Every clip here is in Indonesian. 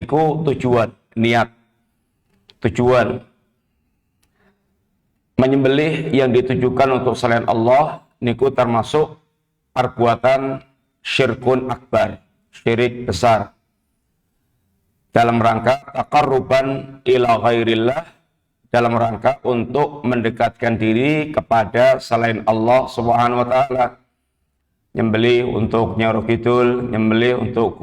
niku tujuan, niat, tujuan. Menyembelih yang ditujukan untuk selain Allah niku termasuk perbuatan syirkun akbar, syirik besar. Dalam rangka taqarruban ila ghairillah, dalam rangka untuk mendekatkan diri kepada selain Allah Subhanahu wa taala. Nyembelih untuk Nyai Kidul, nyembelih untuk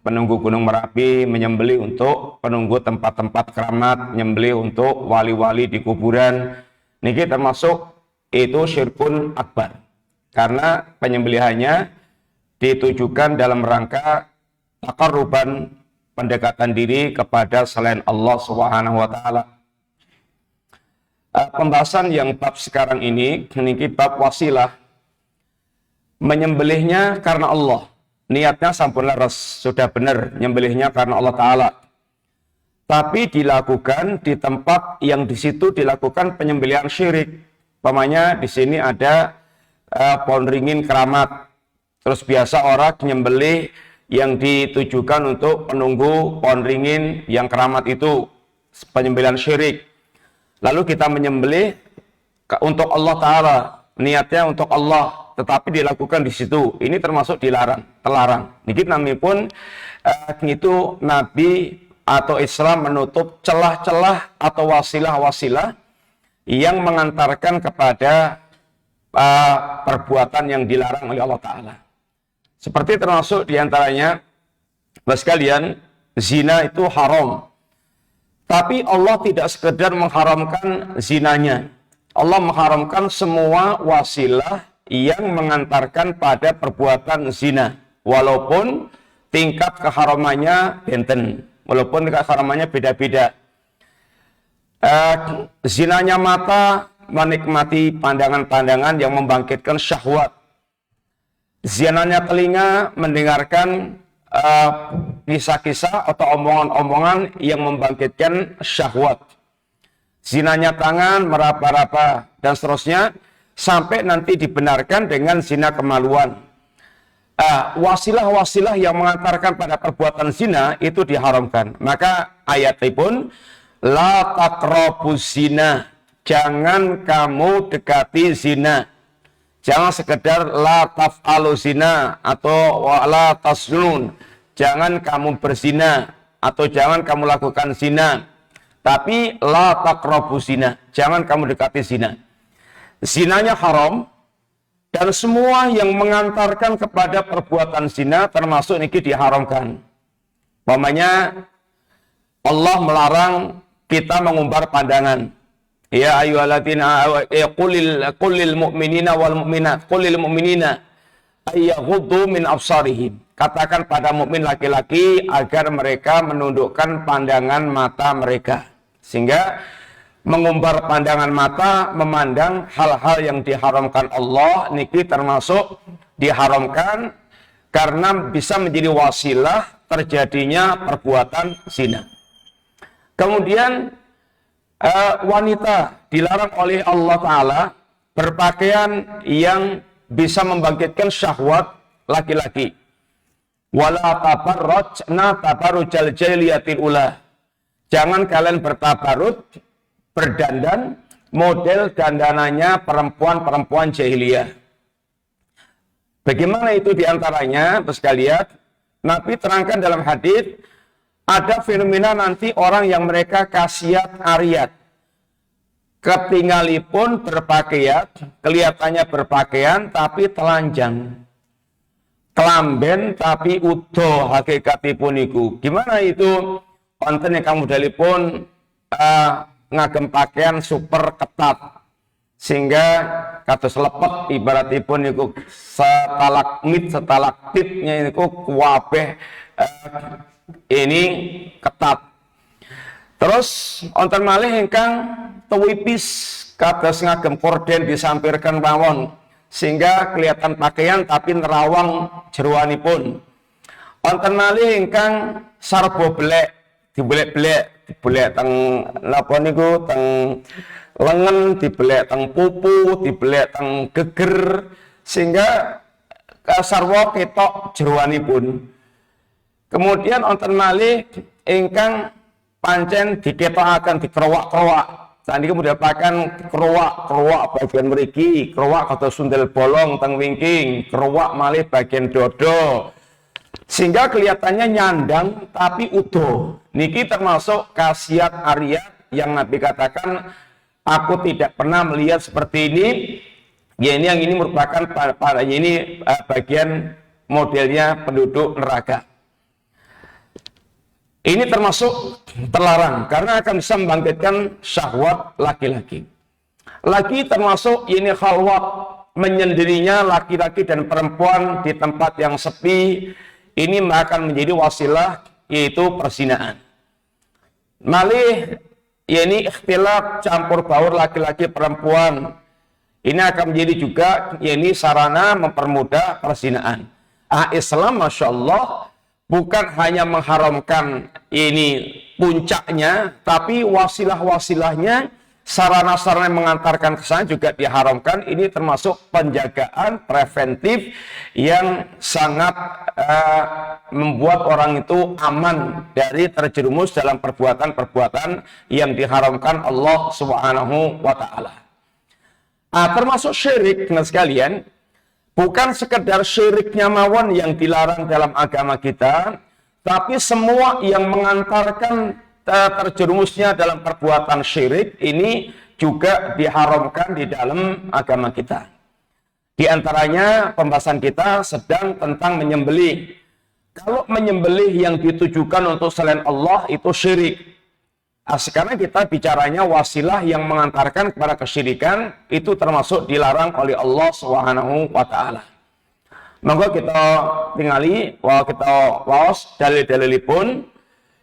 penunggu Gunung Merapi, menyembelih untuk penunggu tempat-tempat keramat, nyembelih untuk wali-wali di kuburan. Niki termasuk itu syirkun akbar. Karena penyembelihannya ditujukan dalam rangka taqarruban, pendekatan diri kepada selain Allah Subhanahu wa taala. Pembahasan yang bab sekarang ini bab wasilah. Menyembelihnya karena Allah. Niatnya sampun laras, sudah benar nyembelihnya karena Allah taala. Tapi dilakukan di tempat yang di situ dilakukan penyembelihan syirik. Umpamanya di sini ada pohon ringin keramat. Terus biasa orang menyembelih yang ditujukan untuk penunggu pohon ringin yang keramat itu, penyembelihan syirik. Lalu kita menyembelih untuk Allah Ta'ala, niatnya untuk Allah, tetapi dilakukan di situ. Ini termasuk dilarang, terlarang. Niki namipun itu Nabi atau Islam menutup celah-celah atau wasilah-wasilah yang mengantarkan kepada perbuatan yang dilarang oleh Allah Ta'ala. Seperti termasuk diantaranya, Bapak sekalian, zina itu haram. Tapi Allah tidak sekedar mengharamkan zinanya. Allah mengharamkan semua wasilah yang mengantarkan pada perbuatan zina. Walaupun tingkat keharamannya benten. Walaupun tingkat keharamannya beda-beda. Zinanya mata, menikmati pandangan-pandangan yang membangkitkan syahwat. Zinanya telinga, mendengarkan kisah-kisah atau omongan-omongan yang membangkitkan syahwat. Zinanya tangan, meraba-raba, dan seterusnya, sampai nanti dibenarkan dengan zina kemaluan. Wasilah-wasilah yang mengantarkan pada perbuatan zina itu diharamkan. Maka ayat pun, la taqrabuz zina, jangan kamu dekati zina. Jangan sekedar la taf'alu zina atau la tasnun. Jangan kamu berzina atau jangan kamu lakukan zina. Tapi la taqrabu zina, jangan kamu dekati zina. Zinanya haram dan semua yang mengantarkan kepada perbuatan zina termasuk niki diharamkan. Umpamanya Allah melarang kita mengumbar pandangan. Ya ayyuhalladzina qulil mu'minina wal mu'minat qulil mu'minina ayyaghuddu min absarihim. Katakan pada mukmin laki-laki agar mereka menundukkan pandangan mata mereka. Sehingga mengumbar pandangan mata, memandang hal-hal yang diharamkan Allah, niki termasuk diharamkan karena bisa menjadi wasilah terjadinya perbuatan zina. Kemudian wanita dilarang oleh Allah Ta'ala berpakaian yang bisa membangkitkan syahwat laki-laki. Wala tabarrajna tabarrujal jahiliyatil ula. Jangan kalian bertabarut, berdandan, model dandanannya perempuan-perempuan jahiliyah. Bagaimana itu diantaranya, sekalian? Nabi terangkan dalam hadis, ada fenomena nanti orang yang mereka kasiat ariat. Ketinggalipun berpakaian, kelihatannya berpakaian tapi telanjang. Kelamben tapi utuh hakikatipun iku. Gimana itu? Konten yang kamu dalipun ngagem pakaian super ketat. Sehingga kados lepet ibaratipun iku stalaktitnya iku kuwabeh ini ketat. Terus wonten malih ingkang tuwipis kados ngagem korden disampirkan mawon sehingga kelihatan pakaian tapi nerawang jeroanipun. Wonten malih ingkang sarba belek, dibelek teng napa niku teng lengan, dibelek teng pupu, dibelek teng geger sehingga sarwa ketok jeroanipun. Kemudian wonten malih ingkang pancen diketokaken dikerowak-kerowak. Saniki mudhapaken kerowak bagian mriki, kerowak kados sundel bolong teng wingking, kerowak malih bagian dodo. Sehingga kelihatannya nyandang tapi utuh. Niki termasuk khasiat Arya yang Nabi katakan, aku tidak pernah melihat seperti ini. Ya, yang ini merupakan bagian modelnya penduduk neraka. Ini termasuk terlarang karena akan bisa membangkitkan syahwat laki-laki. Lagi termasuk ini khalwat, menyendirinya laki-laki dan perempuan di tempat yang sepi, ini akan menjadi wasilah yaitu perzinaan. Malih ini ikhtilaf campur baur laki-laki perempuan. Ini akan menjadi juga ini sarana mempermudah perzinaan. Islam Masya Allah bukan hanya mengharamkan ini puncaknya, tapi wasilah-wasilahnya, sarana-sarana yang mengantarkan ke sana juga diharamkan. Ini termasuk penjagaan preventif yang sangat membuat orang itu aman dari terjerumus dalam perbuatan-perbuatan yang diharamkan Allah Subhanahu wa Ta'ala. Termasuk syirik, teman sekalian. Bukan sekedar syiriknya mawon yang dilarang dalam agama kita, tapi semua yang mengantarkan terjerumusnya dalam perbuatan syirik ini juga diharamkan di dalam agama kita. Di antaranya pembahasan kita sedang tentang menyembelih. Kalau menyembelih yang ditujukan untuk selain Allah itu syirik. Sekarang kita bicaranya wasilah yang mengantarkan kepada kesyirikan, itu termasuk dilarang oleh Allah Subhanahu wa Ta'ala. Monggo kita tingali, kita waos dalil-dalilipun.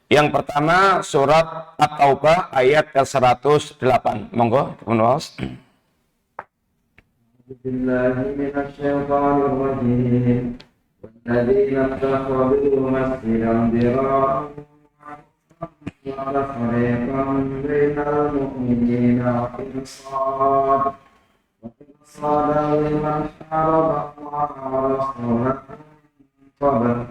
Yang pertama surat At-Taubah ayat ke-108. Monggo dipun waos. Bismillahirrahmanirrahim. Walladzina ittakhadhu masjidan dirara فريقا بين المؤمنين وإرصاد لمن حارب الله ورسوله قبل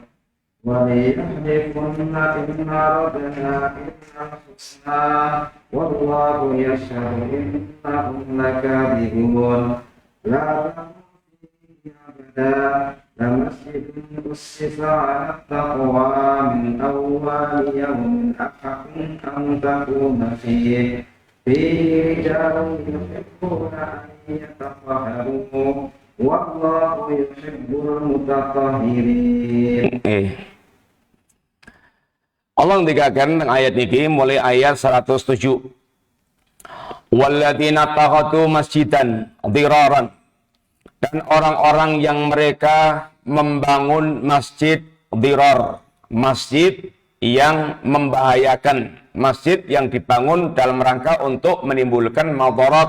وليحلفن إن أردنا إلا الحسنى والله يشهد إنهم لكاذبون لا تقم فيه أبدا لمسجد أسس على التقوى من أول يوم أحق أن تقوم فيه رجال يحبون أن يتطهروا والله يحب المتطهرين. Allah mengatakan ayat ini mulai ayat 107. Walladzina takhadhu masjidan dhiraran, dan orang-orang yang mereka membangun masjid dhirar, masjid yang membahayakan, masjid yang dibangun dalam rangka untuk menimbulkan madarat.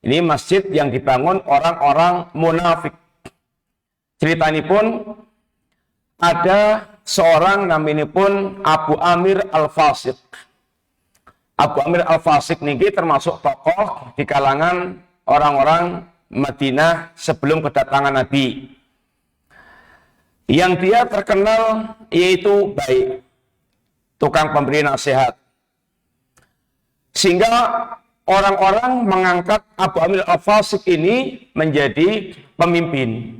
Ini masjid yang dibangun orang-orang munafik. Cerita ini pun ada seorang namanya pun Abu Amir Al-Fasiq. Abu Amir Al-Fasiq ini termasuk tokoh di kalangan orang-orang Madinah sebelum kedatangan Nabi. Yang dia terkenal yaitu baik, tukang pemberi nasihat. Sehingga orang-orang mengangkat Abu Amir Al-Fasiq ini menjadi pemimpin.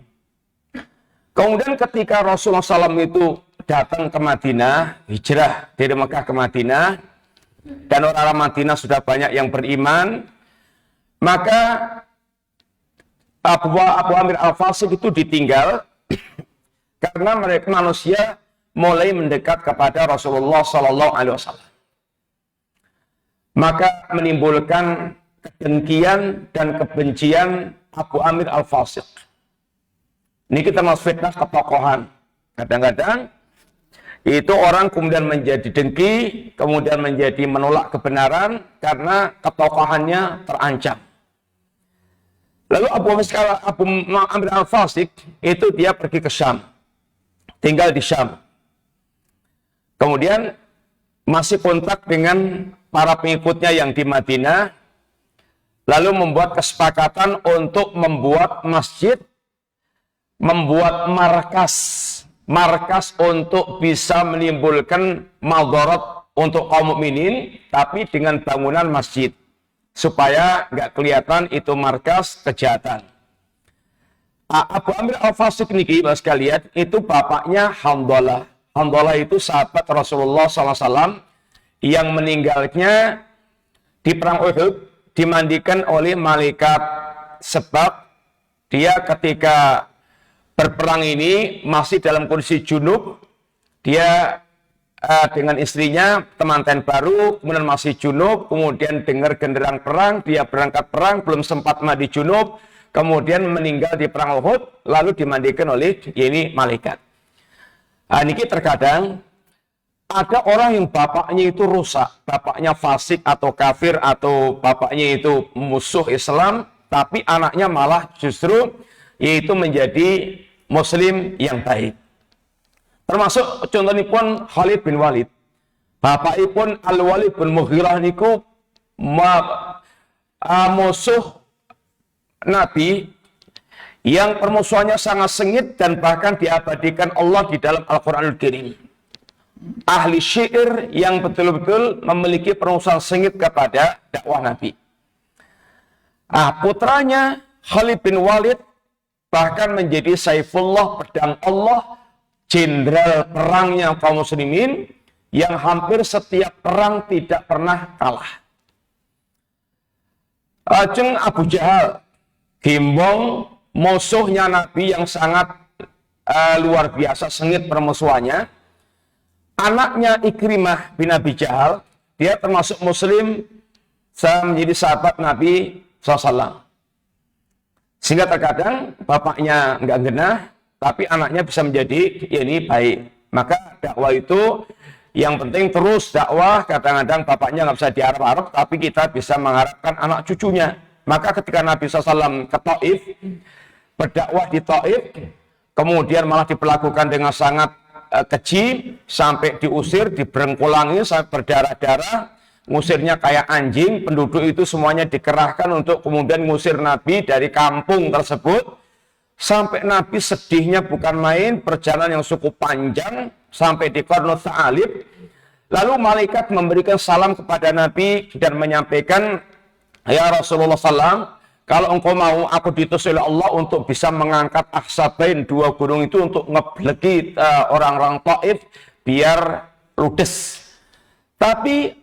Kemudian ketika Rasulullah SAW itu datang ke Madinah, hijrah dari Mekah ke Madinah, dan orang-orang Madinah sudah banyak yang beriman, maka Abu Amir Al-Fasiq itu ditinggal karena mereka manusia mulai mendekat kepada Rasulullah SAW. Maka menimbulkan kedengkian dan kebencian Abu Amir Al-Fasiq. Ini kita masuk fitnah ketokohan. Kadang-kadang itu orang kemudian menjadi dengki, kemudian menjadi menolak kebenaran karena ketokohannya terancam. Lalu Abu Amir Al-Fasiq itu dia pergi ke Syam, tinggal di Syam. Kemudian masih kontak dengan para pengikutnya yang di Madinah, lalu membuat kesepakatan untuk membuat masjid, membuat markas markas untuk bisa menimbulkan madarat untuk kaum mukminin, tapi dengan bangunan masjid supaya nggak kelihatan itu markas kejahatan. Abu Amir Al-Fasiq niki, Bapak sekalian, itu bapaknya Handalah. Handalah itu sahabat Rasulullah SAW yang meninggalnya di perang Uhud dimandikan oleh malaikat, sebab dia ketika berperang ini masih dalam kondisi junub. Dia dengan istrinya temanten baru, kemudian masih junub, kemudian dengar genderang perang, dia berangkat perang, belum sempat mandi junub, kemudian meninggal di perang Uhud, lalu dimandikan oleh ini malaikat. Ini terkadang ada orang yang bapaknya itu rusak, bapaknya fasik atau kafir, atau bapaknya itu musuh Islam, tapi anaknya malah justru yaitu menjadi muslim yang baik. Termasuk contohnya pun Khalid bin Walid. Bapakipun Al-Walid bin Mughirah niku musuh Nabi yang permusuhannya sangat sengit dan bahkan diabadikan Allah di dalam Al-Quranul Karim. Ahli syair yang betul-betul memiliki permusuhan sengit kepada dakwah Nabi. Putranya Khalid bin Walid bahkan menjadi Saifullah, pedang Allah, jenderal perangnya kaum muslimin yang hampir setiap perang tidak pernah kalah. Ajeng Abu Jahal, gembong musuhnya Nabi yang sangat luar biasa sengit permusuhannya. Anaknya Ikrimah bin Abi Jahal, dia termasuk muslim, menjadi sahabat Nabi SAW. Sehingga terkadang bapaknya nggak genah, tapi anaknya bisa menjadi ini baik. Maka dakwah itu yang penting terus dakwah. Kadang-kadang bapaknya nggak bisa diharap-harap, tapi kita bisa mengharapkan anak cucunya. Maka ketika Nabi SAW ke Taif, berdakwah di Taif, kemudian malah diperlakukan dengan sangat keji, sampai diusir, diberengkulangi, sampai berdarah-darah. Ngusirnya kayak anjing, penduduk itu semuanya dikerahkan untuk kemudian ngusir Nabi dari kampung tersebut. Sampai Nabi sedihnya bukan main, perjalanan yang cukup panjang, sampai di Qarnut Sa'alib. Lalu malaikat memberikan salam kepada Nabi dan menyampaikan, ya Rasulullah SAW, kalau engkau mau, aku diutus oleh Allah untuk bisa mengangkat Ahsabain, dua gunung itu, untuk ngebleki orang-orang Taif, biar ludes. Tapi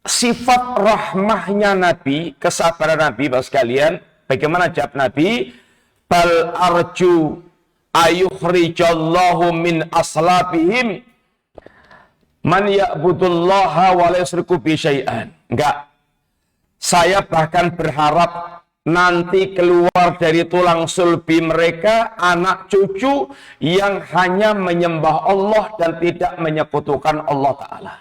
sifat rahmahnya Nabi, kesabaran Nabi, Bapak sekalian, bagaimana jawab Nabi? Bal arju ayukhrijallahu min aslabihim man ya'budullaha wa la yusriku bi syai'an. Enggak. Saya bahkan berharap nanti keluar dari tulang sulbi mereka anak cucu yang hanya menyembah Allah dan tidak menyekutukan Allah Ta'ala.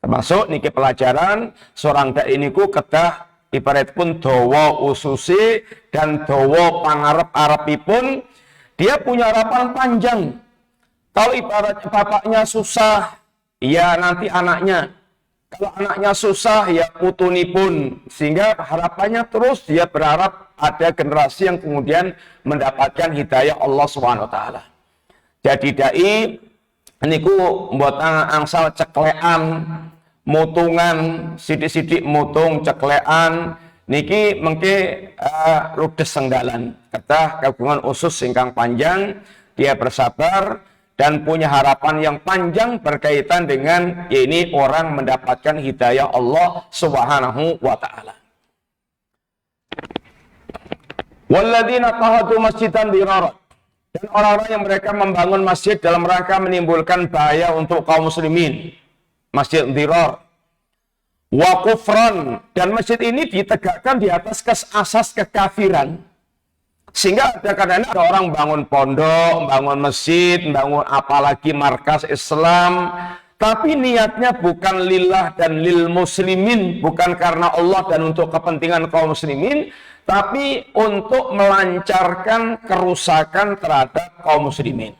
Termasuk niki pelajaran seorang dai niku kedah ibarat pun dawa ususi dan dawa pangarep-arepipun, dia punya harapan panjang. Kalau ibarat bapaknya susah, ya nanti anaknya. Kalau anaknya susah, ya putunipun. Sehingga harapannya terus dia berharap ada generasi yang kemudian mendapatkan hidayah Allah SWT. Jadi dai niku buat angsal ceklean, mutungan, sidik-sidik mutung, ceklean, niki mengke ludes senggalan. Kata kagungan usus singkang panjang, dia bersabar dan punya harapan yang panjang berkaitan dengan ini orang mendapatkan hidayah Allah Subhanahu wa Ta'ala. Walladzina tahadu masjidan dirarat, dan orang-orang yang mereka membangun masjid dalam rangka menimbulkan bahaya untuk kaum muslimin. Masjid dirar wa kufran, dan masjid ini ditegakkan di atas asas kekafiran. Sehingga kadang-kadang ada orang bangun pondok, bangun masjid, bangun apalagi markas Islam, tapi niatnya bukan lillah dan lil muslimin, bukan karena Allah dan untuk kepentingan kaum muslimin, tapi untuk melancarkan kerusakan terhadap kaum muslimin.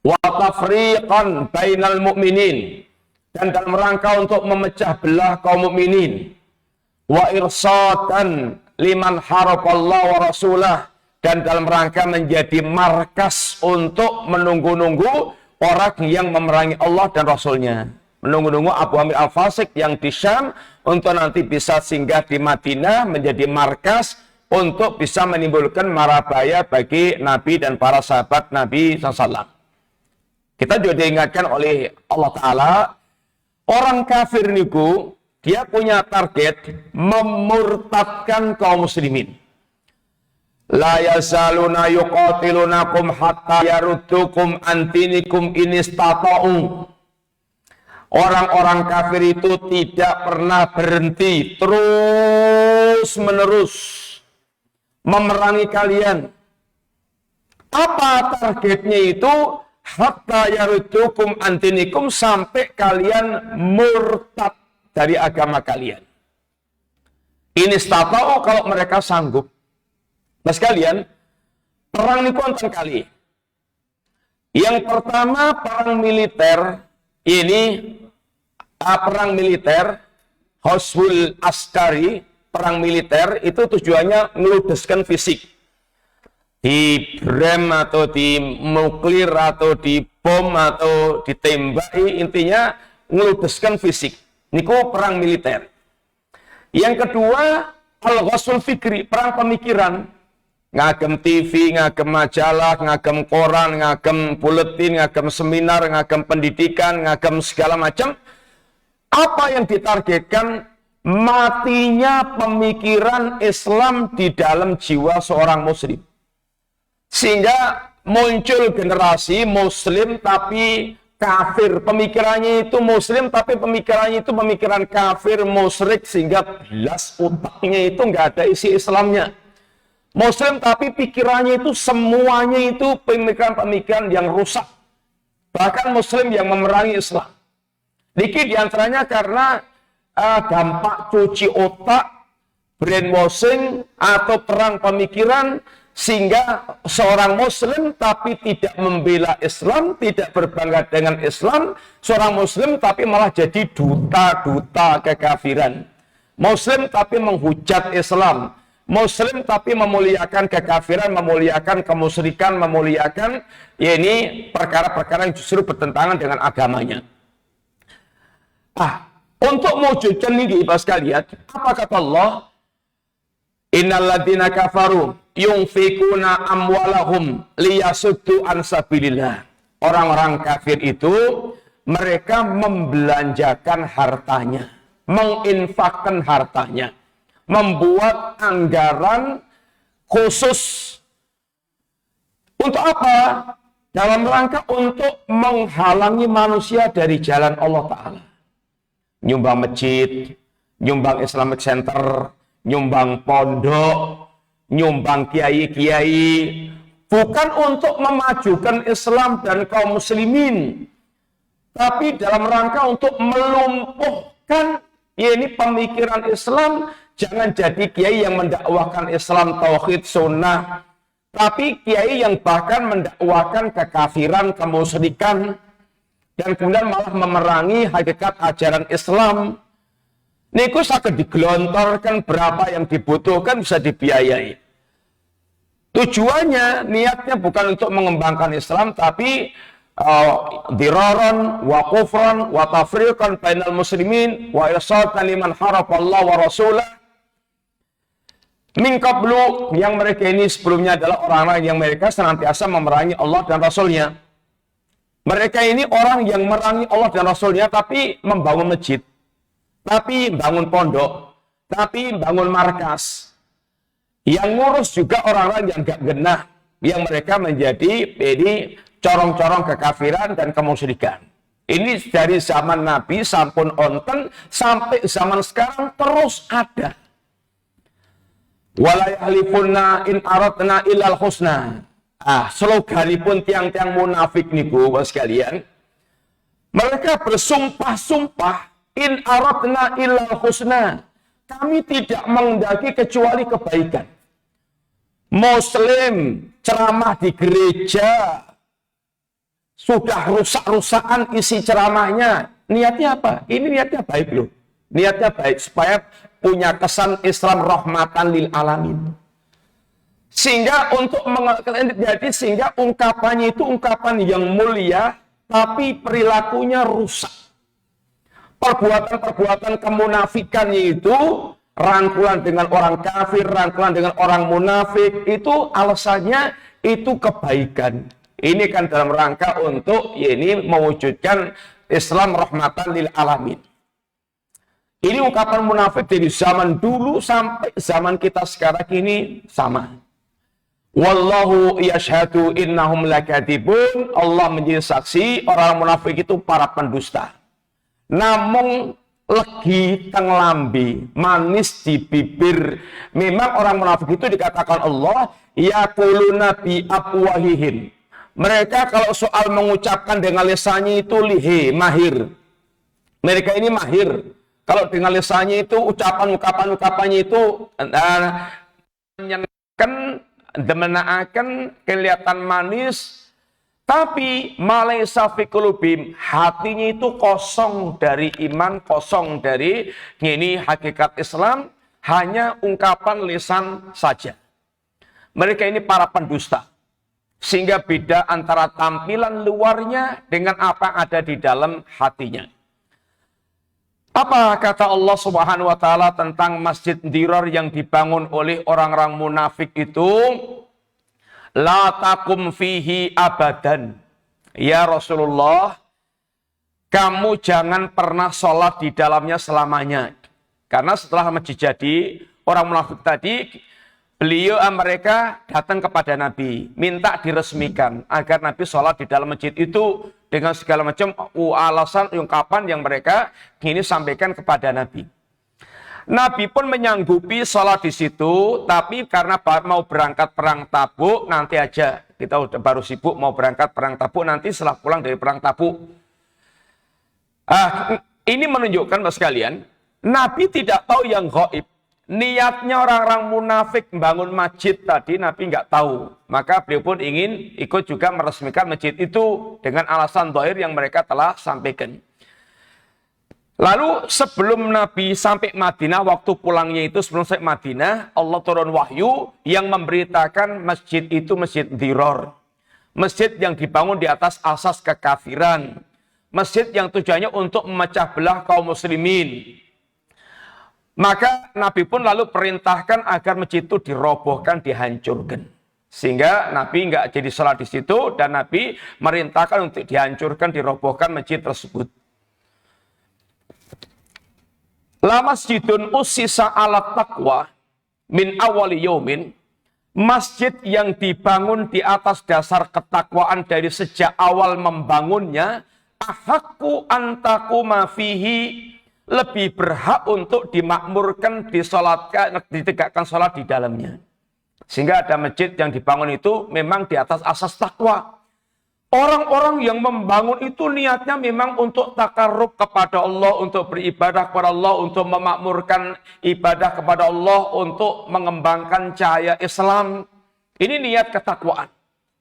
Wa tafriqan bainal mu'minin, dan dalam rangka untuk memecah belah kaum mukminin. Wa irsatan liman harafallahu wa rasulah, dan dalam rangka menjadi markas untuk menunggu-nunggu orang yang memerangi Allah dan Rasulnya. Menunggu-nunggu Abu Amir Al-Fasiq yang di Syam untuk nanti bisa singgah di Madinah menjadi markas untuk bisa menimbulkan marabaya bagi Nabi dan para sahabat Nabi SAW. Kita juga diingatkan oleh Allah Ta'ala, orang kafir niku, dia punya target memurtadkan kaum muslimin. La yazaluna yuqatilunakum hatta yaruddukum antinikum inistata'u. Orang-orang kafir itu tidak pernah berhenti, terus menerus memerangi kalian. Apa targetnya itu? Hatta yaruddukum antinikum, sampai kalian murtad dari agama kalian. Inistata'u, kalau mereka sanggup. Nah sekalian, perang ini konten kali. Yang pertama perang militer, ini perang militer, Hosbul Askari, perang militer itu tujuannya ngeludeskan fisik. Di rem atau di nuklir atau di bom atau ditembaki, intinya ngeludeskan fisik. Niku perang militer. Yang kedua, Al-Ghazwul Fikri, perang pemikiran. Ngagem TV, ngagem majalah, ngagem koran, ngagem buletin, ngagem seminar, ngagem pendidikan, ngagem segala macam. Apa yang ditargetkan? Matinya pemikiran Islam di dalam jiwa seorang muslim. Sehingga muncul generasi muslim tapi kafir. Pemikirannya itu muslim tapi pemikirannya itu pemikiran kafir, musyrik, sehingga belas otaknya itu nggak ada isi Islamnya. Muslim tapi pikirannya itu semuanya itu pemikiran-pemikiran yang rusak. Bahkan muslim yang memerangi Islam. Niki diantaranya karena dampak cuci otak, brainwashing, atau perang pemikiran, sehingga seorang muslim tapi tidak membela Islam, tidak berbangga dengan Islam, seorang muslim tapi malah jadi duta-duta kekafiran. Muslim tapi menghujat Islam. Muslim tapi memuliakan kekafiran, memuliakan kemusyrikan, memuliakan ini perkara-perkara yang justru bertentangan dengan agamanya. Untuk mewujudkan ini, Bapak sekalian, apa kata Allah? Innal ladzina kafaru yunfikuna amwalahum liyasuddu an sabilillah. Orang-orang kafir itu mereka membelanjakan hartanya, menginfakkan hartanya, membuat anggaran khusus untuk apa? Dalam rangka untuk menghalangi manusia dari jalan Allah Ta'ala. Nyumbang masjid, nyumbang Islamic Center, nyumbang pondok, nyumbang kiai-kiai, bukan untuk memajukan Islam dan kaum muslimin, tapi dalam rangka untuk melumpuhkan ini pemikiran Islam. Jangan jadi kiai yang mendakwakan Islam, tauhid, sunnah, tapi kiai yang bahkan mendakwakan kekafiran, kemusyrikan, dan kemudian malah memerangi hakikat ajaran Islam. Niku saged digelontorkan, berapa yang dibutuhkan bisa dibiayai. Tujuannya, niatnya bukan untuk mengembangkan Islam, tapi diraron, wa kufran, wa tafriqan bainal muslimin, wa irsatan liman harafallah wa rasulah. Min qablu, yang mereka ini sebelumnya adalah orang-orang yang mereka senantiasa memerangi Allah dan Rasulnya. Mereka ini orang yang memerangi Allah dan Rasulnya, tapi membangun masjid, tapi bangun pondok, tapi bangun markas. Yang ngurus juga orang-orang yang gak genah, yang mereka menjadi ini corong-corong kekafiran dan kemusyrikan. Ini dari zaman Nabi sampun onten sampai zaman sekarang terus ada. Wala yahlifunna in aradna illal husna. Sloganipun tiang-tiang munafik niku, Bapak sekalian. Mereka bersumpah-sumpah in aradna illal husna. Kami tidak menghendaki kecuali kebaikan. Muslim ceramah di gereja sudah rusak-rusakan isi ceramahnya. Niatnya apa? Ini niatnya baik loh. Niatnya baik supaya punya kesan Islam rahmatan lil alamin. Sehingga sehingga ungkapannya itu ungkapan yang mulia, tapi perilakunya rusak. Perbuatan-perbuatan kemunafikannya itu rangkulan dengan orang kafir, rangkulan dengan orang munafik, itu alasannya itu kebaikan. Ini kan dalam rangka untuk ini mewujudkan Islam rahmatan lil alamin. Ini ungkapan munafik dari zaman dulu sampai zaman kita sekarang ini sama. Wallahu yashhadu innahum lakadzibun. Allah menjadi saksi orang munafik itu para pendusta. Namun legi teng lambi, manis di bibir. Memang orang munafik itu dikatakan Allah yaquluna bi afwahihim. Mereka kalau soal mengucapkan dengan lisannya itu lihe, mahir. Mereka ini mahir. Kalau dengan lisannya itu ucapannya itu menyenangkan, demenaaken, kelihatan manis, tapi malaysa fi qulubihim, hatinya itu kosong dari iman, kosong dari ini hakikat Islam, hanya ungkapan lisan saja. Mereka ini para pendusta. Sehingga beda antara tampilan luarnya dengan apa yang ada di dalam hatinya. Apa kata Allah Subhanahu wa taala tentang Masjid Dirar yang dibangun oleh orang-orang munafik itu? La takum fihi abadan. Ya Rasulullah, kamu jangan pernah sholat di dalamnya selamanya. Karena setelah masjid jadi, orang munafik tadi, mereka datang kepada Nabi, minta diresmikan agar Nabi sholat di dalam masjid itu dengan segala macam alasan ungkapan yang mereka ini sampaikan kepada Nabi. Nabi pun menyanggupi sholat di situ, tapi karena mau berangkat perang Tabuk, nanti aja. Kita udah baru sibuk mau berangkat perang Tabuk, nanti setelah pulang dari perang Tabuk. Ini menunjukkan, Mas sekalian, Nabi tidak tahu yang gaib. Niatnya orang-orang munafik membangun masjid tadi, Nabi nggak tahu. Maka beliau pun ingin ikut juga meresmikan masjid itu dengan alasan zahir yang mereka telah sampaikan. Lalu sebelum Nabi sampai Madinah, waktu pulangnya itu sebelum sampai Madinah, Allah turun wahyu yang memberitakan masjid itu Masjid Dirar. Masjid yang dibangun di atas asas kekafiran. Masjid yang tujuannya untuk memecah belah kaum muslimin. Maka Nabi pun lalu perintahkan agar masjid itu dirobohkan, dihancurkan. Sehingga Nabi nggak jadi sholat di situ dan Nabi merintahkan untuk dihancurkan, dirobohkan masjid tersebut. La masjidun ussisa ala taqwa min awali yaumin. Masjid yang dibangun di atas dasar ketakwaan dari sejak awal membangunnya, ahaqqu an taquma fihi, lebih berhak untuk dimakmurkan, disolatkan, ditegakkan sholat di dalamnya. Sehingga ada masjid yang dibangun itu memang di atas asas takwa. Orang-orang yang membangun itu niatnya memang untuk takarrub kepada Allah, untuk beribadah kepada Allah, untuk memakmurkan ibadah kepada Allah, untuk mengembangkan cahaya Islam. Ini niat ketakwaan.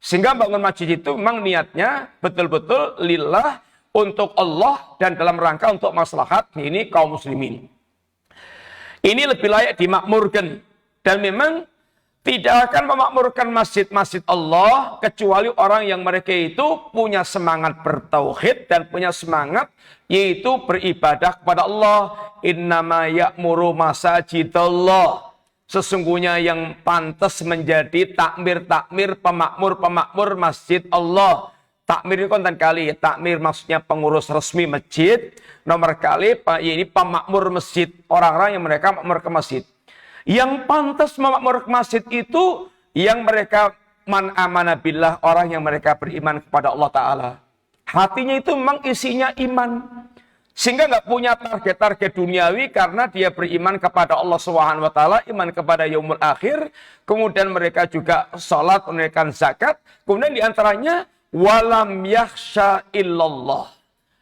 Sehingga bangun masjid itu memang niatnya betul-betul lillah, untuk Allah dan dalam rangka untuk maslahat ini kaum muslimin. Ini lebih layak dimakmurkan. Dan memang tidak akan memakmurkan masjid-masjid Allah kecuali orang yang mereka itu punya semangat bertauhid dan punya semangat yaitu beribadah kepada Allah. Innama ya'muru masajidallah. Sesungguhnya yang pantas menjadi takmir-takmir, pemakmur-pemakmur masjid Allah. Takmir ini konten kali, takmir maksudnya pengurus resmi masjid, nomor kali ini pemakmur masjid, orang-orang yang mereka makmur ke masjid. Yang pantas memakmur ke masjid itu yang mereka man amana billah, orang yang mereka beriman kepada Allah Ta'ala. Hatinya itu memang isinya iman. Sehingga nggak punya target-target duniawi karena dia beriman kepada Allah Subhanahu wa taala, iman kepada yaumul akhir, kemudian mereka juga sholat, menunaikan zakat, kemudian diantaranya walam yakhsha illallah,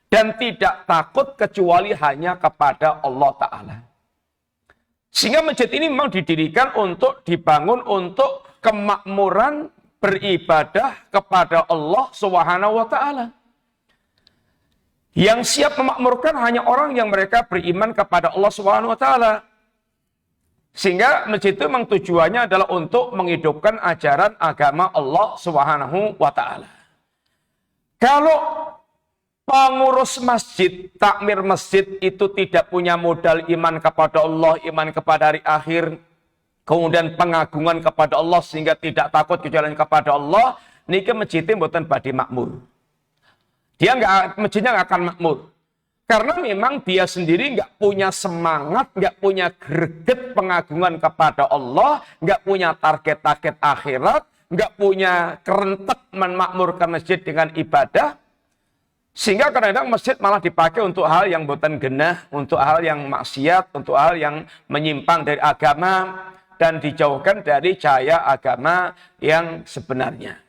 dan tidak takut kecuali hanya kepada Allah Ta'ala. Sehingga masjid ini memang didirikan untuk dibangun untuk kemakmuran beribadah kepada Allah Subhanahu wa Ta'ala. Yang siap memakmurkan hanya orang yang mereka beriman kepada Allah Subhanahu wa Ta'ala. Sehingga masjid itu memang tujuannya adalah untuk menghidupkan ajaran agama Allah Subhanahu wa taala. Kalau pengurus masjid, takmir masjid itu tidak punya modal iman kepada Allah, iman kepada hari akhir, kemudian pengagungan kepada Allah sehingga tidak takut kecuali kepada Allah, niki masjidnya mboten badhe makmur. Masjidnya nggak akan makmur. Karena memang dia sendiri nggak punya semangat, nggak punya greget pengagungan kepada Allah, nggak punya target-target akhirat, nggak punya kerentek memakmurkan masjid dengan ibadah, sehingga kadang-kadang masjid malah dipakai untuk hal yang boten genah, untuk hal yang maksiat, untuk hal yang menyimpang dari agama, dan dijauhkan dari cahaya agama yang sebenarnya.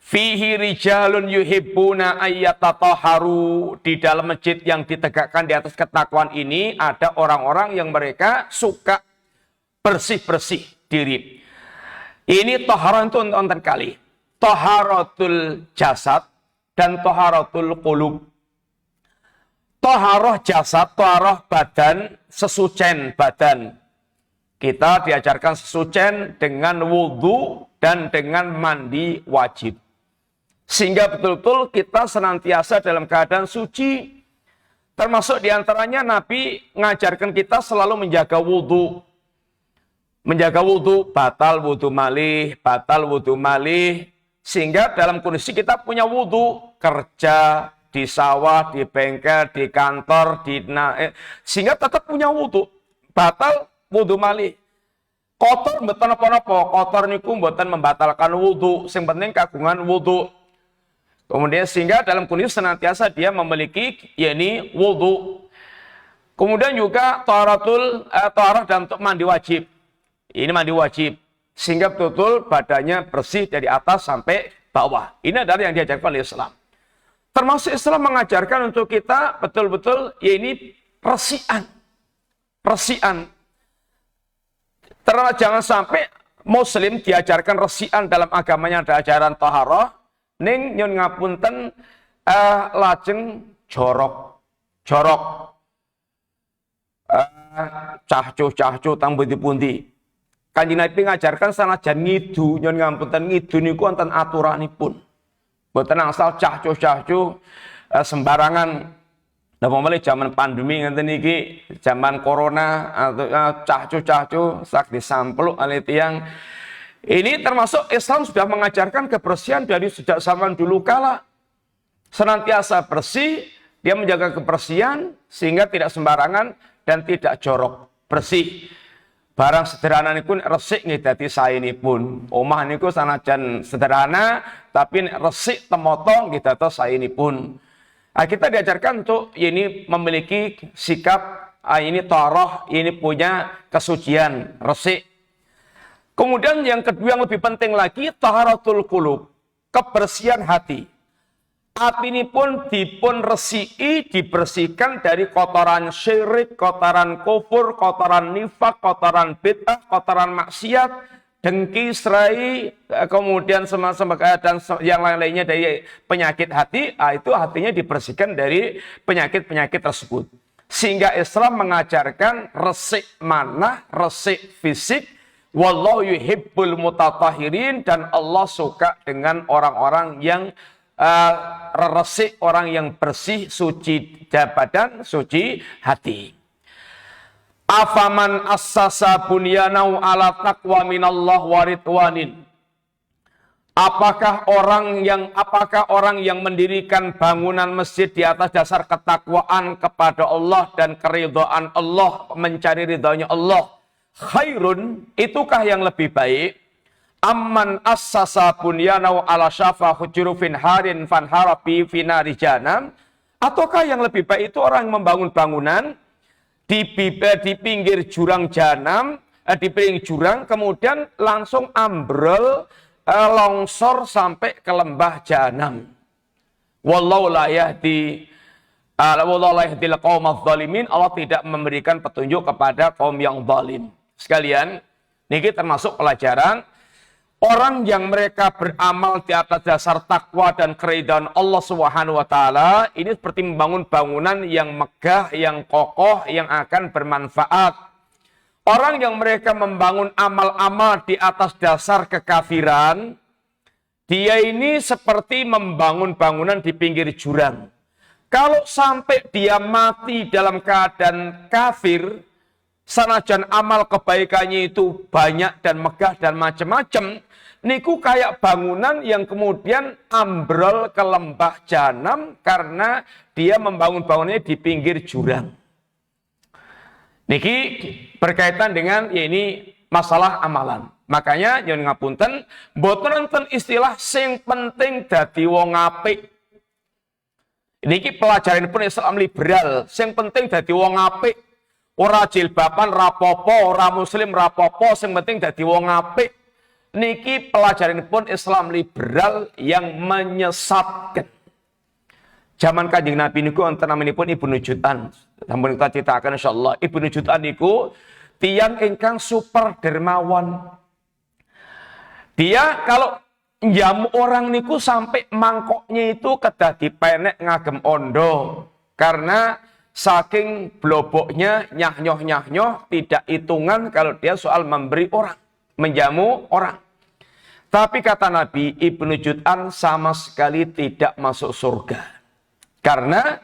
Fihi rijalun yuhibbuna ayyatatahharu. Di dalam masjid yang ditegakkan di atas ketakwaan ini ada orang-orang yang mereka suka bersih-bersih diri. Ini taharah itu nonton kali. Taharatul jasad dan taharatul qulub. Taharah jasad, taharah badan, sesucen badan. Kita diajarkan sesucen dengan wudhu dan dengan mandi wajib. Sehingga betul-betul kita senantiasa dalam keadaan suci. Termasuk diantaranya Nabi mengajarkan kita selalu menjaga wudhu. Menjaga wudhu, batal wudhu malih, batal wudhu malih. Sehingga dalam kondisi kita punya wudhu, kerja, di sawah, di bengkel, di kantor, sehingga tetap punya wudhu. Batal wudhu malih. Kotor mboten apa-apa, kotor niku mboten membatalkan wudhu. Sing penting kagungan wudhu. Kemudian sehingga dalam kondisi senantiasa dia memiliki yakni wudhu. Kemudian juga taharah dan untuk mandi wajib. Ini mandi wajib. Sehingga betul-betul badannya bersih dari atas sampai bawah. Ini adalah yang diajarkan oleh Islam. Termasuk Islam mengajarkan untuk kita betul-betul yakni resian. Resian. Jangan sampai Muslim diajarkan resian dalam agamanya ada ajaran taharah. Ning nyun ngapunten lajeng jorok cahcu tang pundi-pundi. Kanjeng Nabi ngajarkan sanajan ngidu nyun ngapunten ngidu niku wonten aturanipun. Mboten asal cahcu sembarangan. Lah pomale zaman pandemi ngenten iki, zaman corona atau cahcu sak disampluk ale tiyang. Ini termasuk Islam sudah mengajarkan kebersihan dari sejak zaman dulu kala. Senantiasa bersih, dia menjaga kebersihan sehingga tidak sembarangan dan tidak jorok. Bersih. Barang sederhana niku resik ngedati saenipun. Omah niku sanajan sederhana tapi resik temoto ngedati saenipun. Kita diajarkan untuk ini memiliki sikap ini taharah, ini punya kesucian, resik. Kemudian yang kedua yang lebih penting lagi, taharatul qulub, kebersihan hati. Hati ini pun dipun resiki, dibersihkan dari kotoran syirik, kotoran kufur, kotoran nifak, kotoran bid'ah, kotoran maksiat, dengki, serai, kemudian dan yang lain-lainnya dari penyakit hati. Itu hatinya dibersihkan dari penyakit-penyakit tersebut. Sehingga Islam mengajarkan resik manah, resik fisik, wallahu yuhibbul mutatahhirin, dan Allah suka dengan orang-orang yang resik, orang yang bersih, suci badan, suci hati. Afaman assasa bunyanau ala taqwa minallah wa ridwanin. Apakah orang yang mendirikan bangunan masjid di atas dasar ketakwaan kepada Allah dan keridhaan Allah, mencari ridhonya Allah, khairun, itukah yang lebih baik? Amman assasa bunyanau ala syafa hujurufin harin fanharabi finari janam. Ataukah yang lebih baik itu orang yang membangun bangunan di pinggir jurang jahanam, di pinggir jurang, kemudian langsung ambrol, longsor sampai ke lembah jahanam. Wallahu la yahdi al-qaumaz zalimin. Allah tidak memberikan petunjuk kepada kaum yang zalim. Sekalian, niki termasuk pelajaran orang yang mereka beramal di atas dasar takwa dan keridhaan Allah Subhanahu wa taala, ini seperti membangun bangunan yang megah, yang kokoh, yang akan bermanfaat. Orang yang mereka membangun amal-amal di atas dasar kekafiran, dia ini seperti membangun bangunan di pinggir jurang. Kalau sampai dia mati dalam keadaan kafir, sanajan amal kebaikannya itu banyak dan megah dan macam-macam, niku kayak bangunan yang kemudian ambrol ke lembah jahanam karena dia membangun bangunannya di pinggir jurang. Niki berkaitan dengan ya ini masalah amalan. Makanya nyuwun ngapunten, mboten enten istilah sing penting dadi wong apik. Niki pelajaran pun Islam liberal, sing penting dadi wong apik. Ora jilbaban rapopo, ora muslim rapopo, sing penting dadi wong apik. Niki pelajaran pun Islam liberal yang menyesatkan. Zaman Kanjeng Nabi niku wonten naminipun Ibnu Jud'an. Sampun kita ceritakan insyaallah. Ibnu Jud'an niku tiyang ingkang super dermawan. Dia kalau jamu orang niku sampai mangkoknya itu kedah dipenek ngagem ondo. Karena saking bloboknya nyah-nyoh tidak hitungan kalau dia soal memberi orang, menjamu orang. Tapi kata Nabi, Ibnu Jud'an sama sekali tidak masuk surga. Karena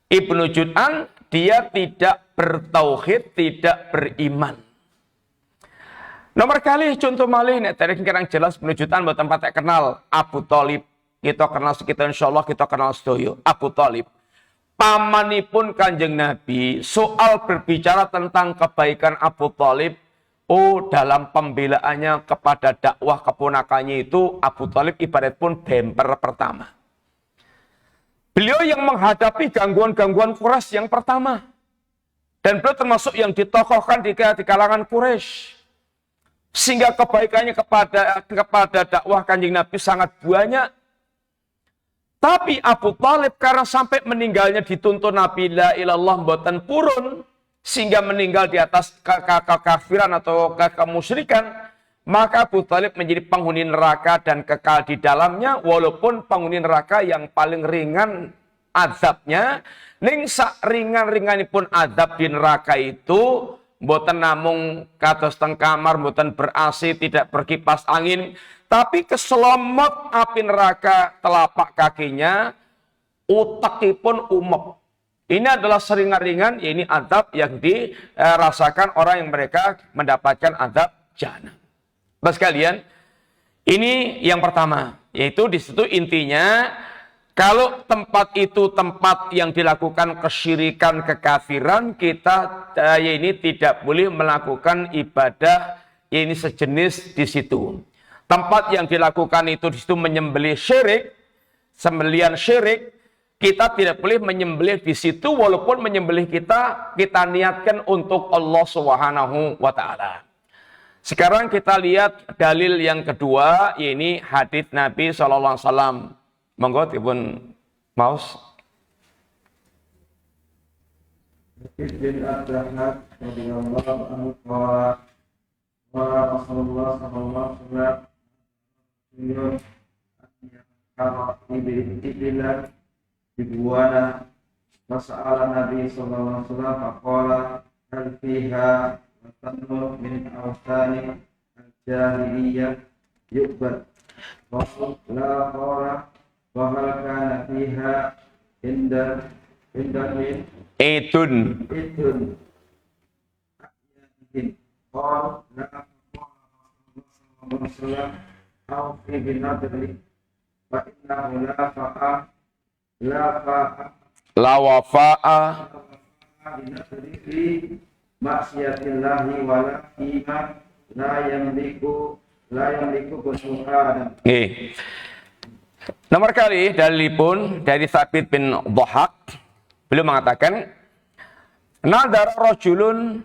Ibnu Jud'an dia tidak bertauhid, tidak beriman. Nomor kali contoh malih nek derek kirang jelas Ibnu Jud'an mboten patek kenal Abu Thalib. Kita kenal sekitar insyaallah kita kenal sedoyo Abu Thalib. Pamanipun Kanjeng Nabi soal berbicara tentang kebaikan Abu Thalib, dalam pembelaannya kepada dakwah keponakannya itu Abu Thalib ibarat pun bemper pertama. Beliau yang menghadapi gangguan-gangguan Quraisy yang pertama. Dan beliau termasuk yang ditokohkan di kalangan Quraisy. Sehingga kebaikannya kepada dakwah Kanjeng Nabi sangat banyak. Tapi Abu Thalib karena sampai meninggalnya dituntun Nabi la ilallah mboten purun. Sehingga meninggal di atas kekafiran atau kemusyrikan. Maka Abu Thalib menjadi penghuni neraka dan kekal di dalamnya, walaupun penghuni neraka yang paling ringan azabnya, ning sak ringan-ringanipun azab di neraka itu, mboten namung kados teng kamar, mboten ber-AC, tidak berkipas angin, tapi keselomot api neraka telapak kakinya, utekipun umep. Ini adalah seringan-ringan, ini azab yang dirasakan orang yang mereka mendapatkan azab jahanam. Bapak sekalian, ini yang pertama, yaitu di situ intinya kalau tempat itu tempat yang dilakukan kesyirikan, kekafiran, kita ini tidak boleh melakukan ibadah ini sejenis di situ. Tempat yang dilakukan itu di situ menyembelih syirik, sembelihan syirik, kita tidak boleh menyembelih di situ walaupun menyembelih kita niatkan untuk Allah Subhanahu wa taala. Sekarang kita lihat dalil yang kedua, ini hadits Nabi SAW. Monggo dipun maos. Mas'ala Nabi sallallahu alaihi wasallam faqala hal fiha tanur min awsani al-jahiliyah yu'bad wa la qara wa hal kana fiha inda min Idun qala la qara aw fi binadri fa innahu la wafa'a binadri maksiatillahi wala iman la yamliku kusuhan. Nomor kali dalilipun dari Thabit bin Dhahak, beliau mengatakan nadar rajulun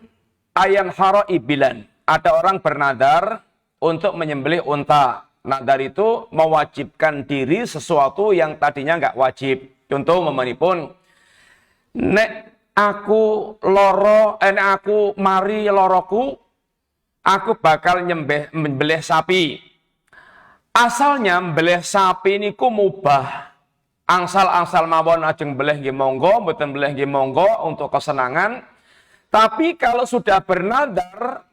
ayan hara ibilan. Ada orang bernadar untuk menyembelih unta. Nadar itu mewajibkan diri sesuatu yang tadinya nggak wajib. Contoh memanipun nek aku mari loroku, aku bakal membelih sapi. Asalnya membelih sapi niku mubah. Angsal-angsal mawon ajeng belih nggih monggo, mboten belih nggih monggo untuk kesenangan. Tapi kalau sudah bernadar,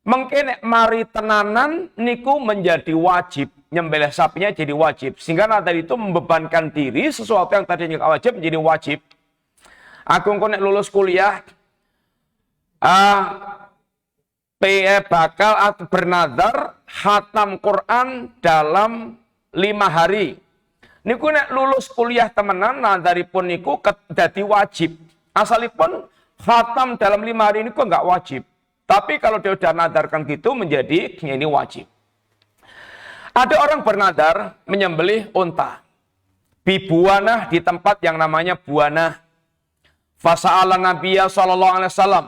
mungkin mari tenanan niku menjadi wajib. Nyembelih sapinya jadi wajib. Sehingga nadar itu membebankan diri, sesuatu yang tadinya wajib menjadi wajib. Aku nek lulus kuliah, bakal bernadar khatam Quran dalam 5 hari. Niku nek lulus kuliah temenan, nadaripun niku dadi wajib. Asalipun khatam dalam 5 hari niku enggak wajib. Tapi kalau dia sudah nadarkan gitu menjadi ini wajib. Ada orang bernadar menyembelih unta. Bibuanah di tempat yang namanya buanah. Fasa'ala Nabiya sallallahu alaihi wasallam.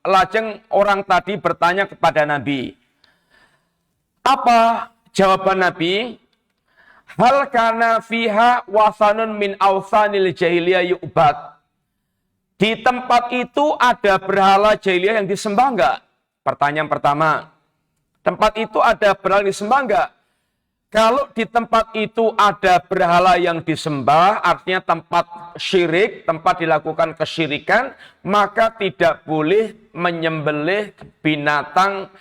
Lajeng orang tadi bertanya kepada Nabi. Apa jawaban Nabi? Hal kana fiha wasanun min awsanil jahiliyah yu'bad. Di tempat itu ada berhala jahiliyah yang disembah enggak? Pertanyaan pertama. Tempat itu ada berhala yang disembah enggak? Kalau di tempat itu ada berhala yang disembah, artinya tempat syirik, tempat dilakukan kesyirikan, maka tidak boleh menyembelih binatang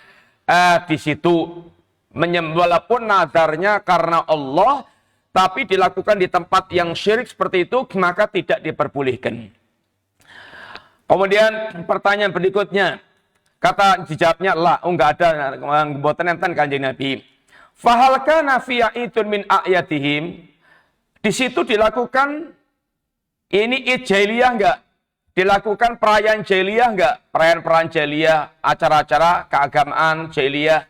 di situ. Walaupun nadarnya karena Allah, tapi dilakukan di tempat yang syirik seperti itu, maka tidak diperbolehkan. Kemudian pertanyaan berikutnya, kata dijawabnya lah, enggak ada mboten enten Kanjeng Nabi. Fahal kana fi aidun min ayatihim? Di situ dilakukan ini id jahiliyah enggak? Dilakukan perayaan jahiliyah enggak? Perayaan-perayaan jahiliyah, acara-acara keagamaan jahiliyah.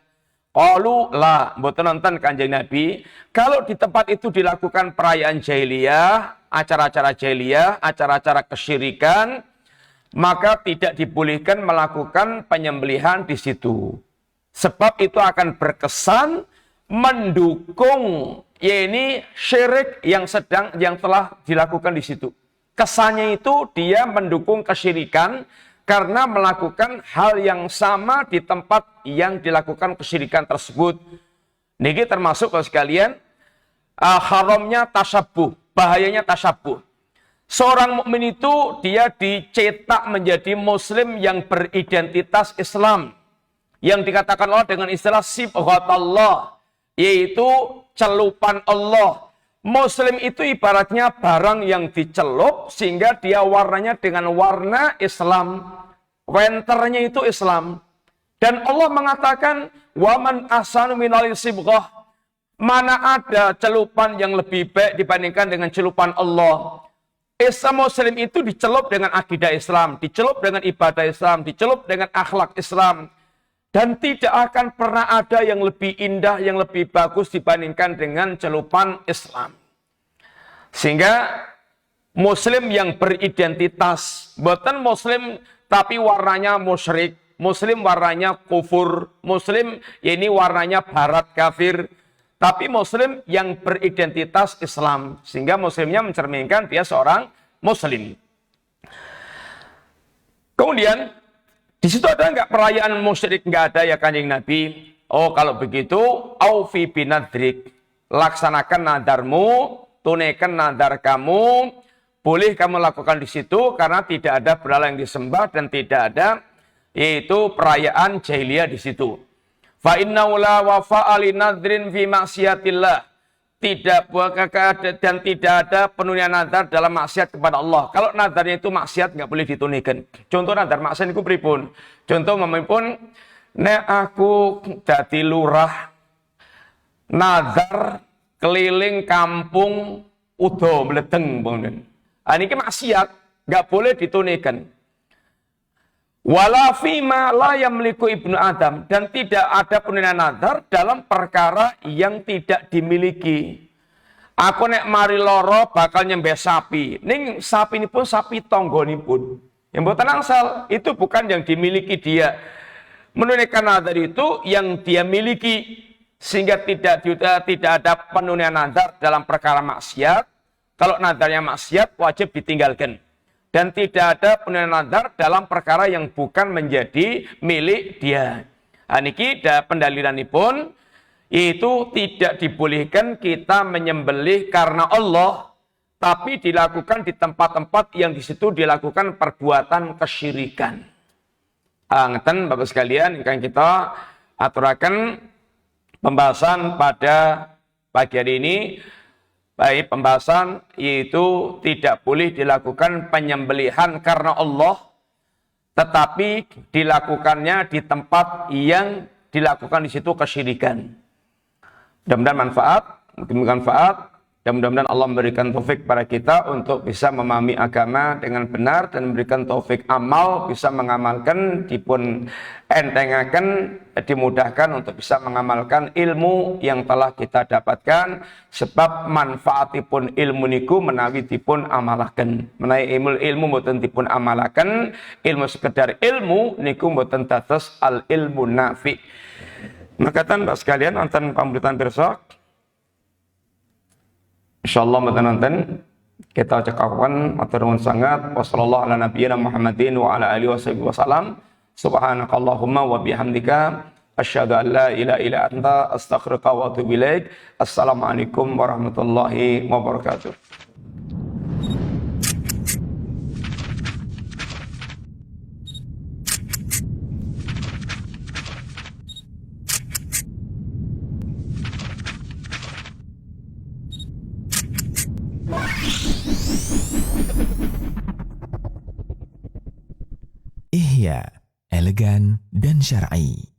Qalu la, mboten nonton Kanjeng Nabi. Kalau di tempat itu dilakukan perayaan jahiliyah, acara-acara jahiliyah, acara-acara kesyirikan, maka tidak dibolehkan melakukan penyembelihan di situ. Sebab itu akan berkesan mendukung ini syirik yang telah dilakukan di situ. Kesannya itu dia mendukung kesyirikan karena melakukan hal yang sama di tempat yang dilakukan kesyirikan tersebut. Niki termasuk kalau sekalian haramnya tasyabuh, bahayanya tasyabuh. Seorang mukmin itu dia dicetak menjadi muslim yang beridentitas Islam. Yang dikatakan Allah dengan istilah sibghatullah, yaitu celupan Allah. Muslim itu ibaratnya barang yang dicelup sehingga dia warnanya dengan warna Islam. Wenternya itu Islam. Dan Allah mengatakan, "Waman ahsanu minal sibghah." Mana ada celupan yang lebih baik dibandingkan dengan celupan Allah. Islam Muslim itu dicelup dengan akidah Islam, dicelup dengan ibadah Islam, dicelup dengan akhlak Islam. Dan tidak akan pernah ada yang lebih indah, yang lebih bagus dibandingkan dengan celupan Islam. Sehingga Muslim yang beridentitas, bukan Muslim tapi warnanya musyrik, Muslim warnanya kufur, Muslim ini warnanya barat kafir, tapi Muslim yang beridentitas Islam. Sehingga Muslimnya mencerminkan dia seorang Muslim. Kemudian, di situ ada enggak perayaan musyrik? Enggak ada ya Kanjeng Nabi. Oh kalau begitu, aufi binadrik. Laksanakan nadarmu, tunaikan nadar kamu. Boleh kamu lakukan di situ karena tidak ada berhala yang disembah dan tidak ada yaitu perayaan jahiliyah di situ. Fa innahu la wafa'a li nadrin fi maksiatillah. Dan tidak ada penunaian nadar dalam maksiat kepada Allah. Kalau nadarnya itu maksiat nggak boleh ditunaikan. Contoh nadar maksiat itu pripun? Contoh memimpun nek aku dadi lurah nadar keliling kampung udo mledeng mboten. Niki maksiat nggak boleh ditunaikan. Wala fima la yamliku ibnu Adam, dan tidak ada penunaian nadar dalam perkara yang tidak dimiliki. Aku nek mari loro bakal nyembeh sapi. Ning sapi ini pun sapi tonggonipun. Yang mboten angsal, itu bukan yang dimiliki dia. Menunaikan nadar itu yang dia miliki, sehingga tidak ada penunaian nadar dalam perkara maksiat. Kalau nadarnya maksiat wajib ditinggalkan. Dan tidak ada penunaian nadar dalam perkara yang bukan menjadi milik dia. Niki pendalilanipun itu tidak dibolehkan kita menyembelih karena Allah, tapi dilakukan di tempat-tempat yang di situ dilakukan perbuatan kesyirikan. Ngeten Bapak sekalian ingkang kita aturaken pembahasan pada pagi hari ini. Baik, pembahasan yaitu tidak boleh dilakukan penyembelihan karena Allah, tetapi dilakukannya di tempat yang dilakukan di situ kesyirikan. Mudah-mudahan manfaat, dan mudah-mudahan Allah memberikan taufik pada kita untuk bisa memahami agama dengan benar dan memberikan taufik amal, bisa mengamalkan, dipun entengaken, dimudahkan untuk bisa mengamalkan ilmu yang telah kita dapatkan, sebab manfaatipun ilmu niku menawi dipun amalaken. Menawi ilmu mboten dipun amalaken, ilmu sekedar ilmu niku mboten dados al ilmu nafi. Makatan Mbak sekalian wonten pamritan pirsa, insyaallah mboten kita cekapan matur nuwun sangat. Wassallallahu ala nabiyyina Muhammadin wa ala alihi wasallam. Subhanakallahumma wa bihamdika asyhadu an la ilaha illa anta astaghfiruka wa atubu ilaik. Assalamualaikum warahmatullahi wabarakatuh. Ihya, elegan dan syar'i.